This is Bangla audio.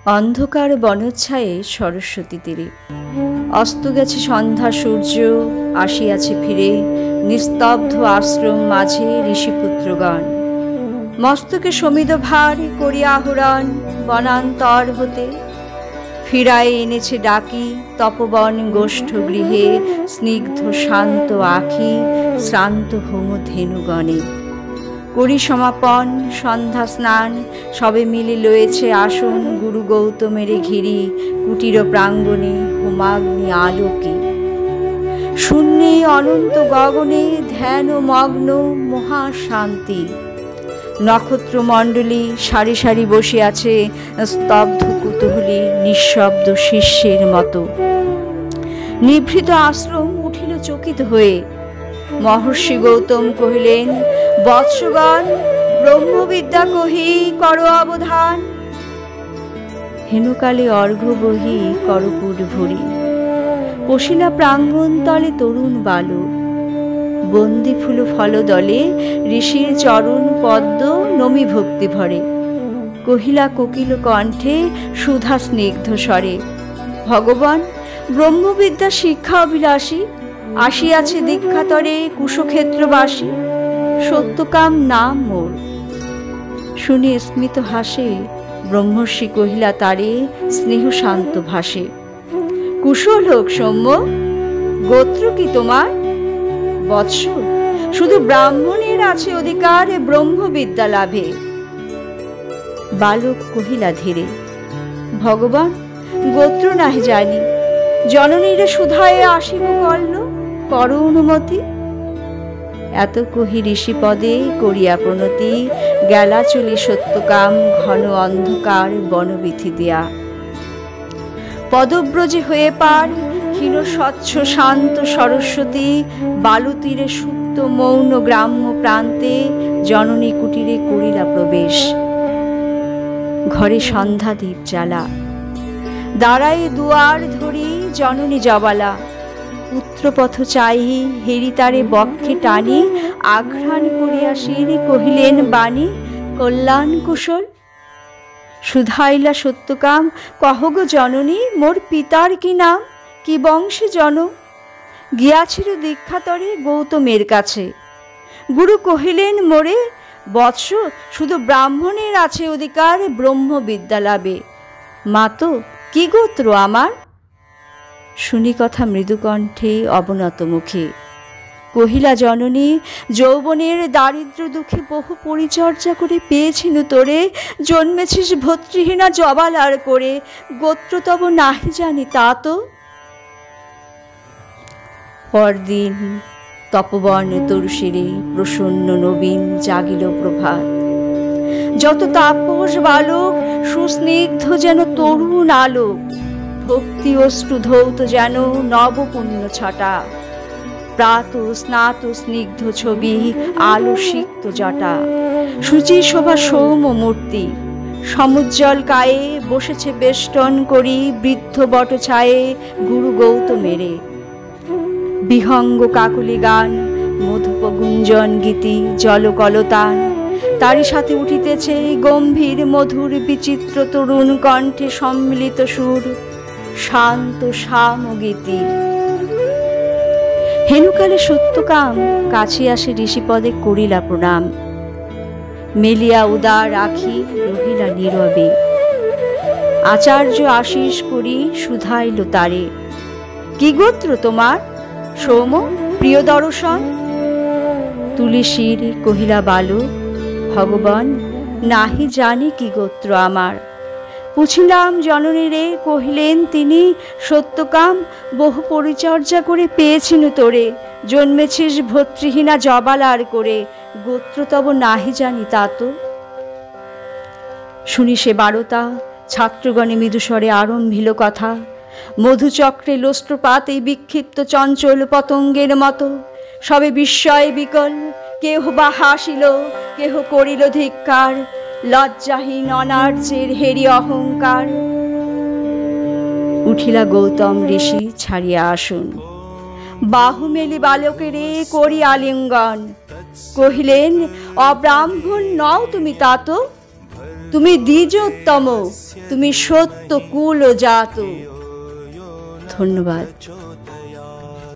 অন্ধকার বনচ্ছায়ে সরস্বতী তীরে অস্ত গেছে সন্ধ্যা, সূর্য আসিয়াছে ফিরে। নিস্তব্ধ আশ্রম মাঝে ঋষিপুত্রগণ মস্তকে সমিত ভার করিয়া আহরণ বনান্তর হতে ফিরায় এনেছে ডাকি তপবন গোষ্ঠ গৃহে। স্নিগ্ধ শান্ত আখি শ্রান্ত হোম ধেনুগণে করি সমাপন সন্ধ্যা স্নান সবে মিলে লয়েছে আসন গুরু গৌতমের ঘিরি। কুটির প্রাঙ্গণে হোমাগ্নি আলোকে শূন্যে অনন্ত গগনে ধ্যান মগ্ন মহাশান্তি। নক্ষত্রমণ্ডলী সারি সারি বসে আছে স্তব্ধ কুতূহলী নিঃশব্দ শিষ্যের মতো। নিভৃত আশ্রম উঠিল চকিত হয়ে। মহর্ষি গৌতম কহিলেন, বৎসগণ ব্রহ্মবিদ্যা কহি করো অবধান। হেনকালে অর্ঘ্য বহি করপুট ভরি পশিলা প্রাঙ্গণ তলে তরুণ বালক। বন্দি ফুল ফল দলে ঋষির চরণ পদ্ম নমি ভক্তি ভরে। কহিলা কোকিল কণ্ঠে সুধা স্নিগ্ধ স্বরে, ভগবান ব্রহ্মবিদ্যা শিক্ষা অভিলাষী আসিয়াছে দীক্ষাতরে কুশক্ষেত্রবাসী। সত্যকাম নাম মোর। শুনি স্মিত হাসে ব্রহ্মর্ষি কহিলা তারে স্নেহ শান্ত ভাসে, কুশল হোক সৌম্য, গোত্র কি তোমার? বৎস শুধু ব্রাহ্মণের আছে অধিকার ব্রহ্মবিদ্যা লাভে। বালক কহিলা ধীরে, ভগবান গোত্র নাহি জানি, জননীর সুধায় আসিব কর্ণ কর অনুমতি। এত কহি ঋষিপদে করিয়া প্রণতি গেলা চলি সত্যকাম ঘন অন্ধকার বনবিথি দিয়া। পদব্রজে হয়ে পার ক্ষীণ স্বচ্ছ শান্ত সরস্বতী বালুতীরে সুপ্ত মৌন গ্রাম্য প্রান্তে জননী কুটিরে করিলা প্রবেশ। ঘরে সন্ধ্যা দীপ জ্বালা দাঁড়ায় দুয়ার ধরি জননী জবালা। পুত্রপথ চাহি হেরি তারে বক্ষে টানি আঘ্রাণ করিয়া শির কহিলেন বাণী, কল্যাণ কুশল। সুধাইলা সত্যকাম কহগ জননী মোর পিতার কি নাম, কি বংশে জনম? গিয়াছিল দীক্ষাতরে গৌতমের কাছে। গুরু কহিলেন মোরে, বৎস শুধু ব্রাহ্মণের আছে অধিকার ব্রহ্মবিদ্যা লাভে। মাতো কি গোত্র আমার? শুনি কথা মৃদুকণ্ঠে অবনত মুখে কহিলা জননী, যৌবনের দারিদ্র দুঃখে বহু পরিচর্যা করে পেয়েছিনু তোরে। জন্মেছিস ভর্তৃহীনা জবালার করে, গোত্র তব নাহি জানি তা তো। পরদিন তপবন তরুশিরে প্রসন্ন নবীন জাগিল প্রভাত। যত তাপস বালক সুস্নিগ্ধ যেন তরুণ আলোক। ভক্তি অশ্রু ধৌত যেন নবপুণ্য ছটা। প্রাত স্নাত স্নিগ্ধ ছবি আলো সিক্ত জটা। সূচি শোভা সৌম মূর্তি সমুজ্জ্বল কায়ে বসেছে বেষ্টন করি বৃদ্ধ বট ছায়ে গুরু গৌতমেরে। বিহঙ্গ কাকুলি গান মধুপ গুঞ্জন গীতি জলকলতান। তারই সাথে উঠিতেছে গম্ভীর মধুর বিচিত্র তরুণ কণ্ঠে সম্মিলিত সুর শান্ত সামগীতি। হেনুকালে সত্যকাম কাছে আসে ঋষিপদে করিলা প্রণাম। মেলিয়া উদার আখি রহিলা নীরবে। আচার্য আশীষ করি শুধাইল তারে, কি গোত্র তোমার সৌম প্রিয় দর্শন? তুলি শির কহিলা বালক, ভগবান নাহি জানি কি গোত্র আমার। পুছিলাম জননীরে কহিলেন তিনি, সত্যকাম বহু পরিচর্যা করে পেয়েছিনু তোরে। জন্মেছিস ভর্তৃহীনা জবালার করে, গোত্র তব নাহি জানি তা তো। শুনি সে বারতা ছাত্রগণে মৃদুস্বরে আরম্ভিল কথা। মধুচক্রে লোষ্ট্রপাতে বিক্ষিপ্ত চঞ্চল পতঙ্গের মতো সবে বিস্ময়ে বিকল। কেহ বা হাসিল, কেহ করিল ধিক্কার, লজ্জাহীন অনার্যের হেরি অহংকার। উঠিলা গৌতম ঋষি ছাড়িয়া আসুন, বাহু মেলি বালকেরে করি আলিঙ্গন। কহিলেন, অব্রাহ্মণ নও তুমি তা তো। তুমি দ্বিজোত্তম, তুমি সত্য কুল জাত। ধন্যবাদ।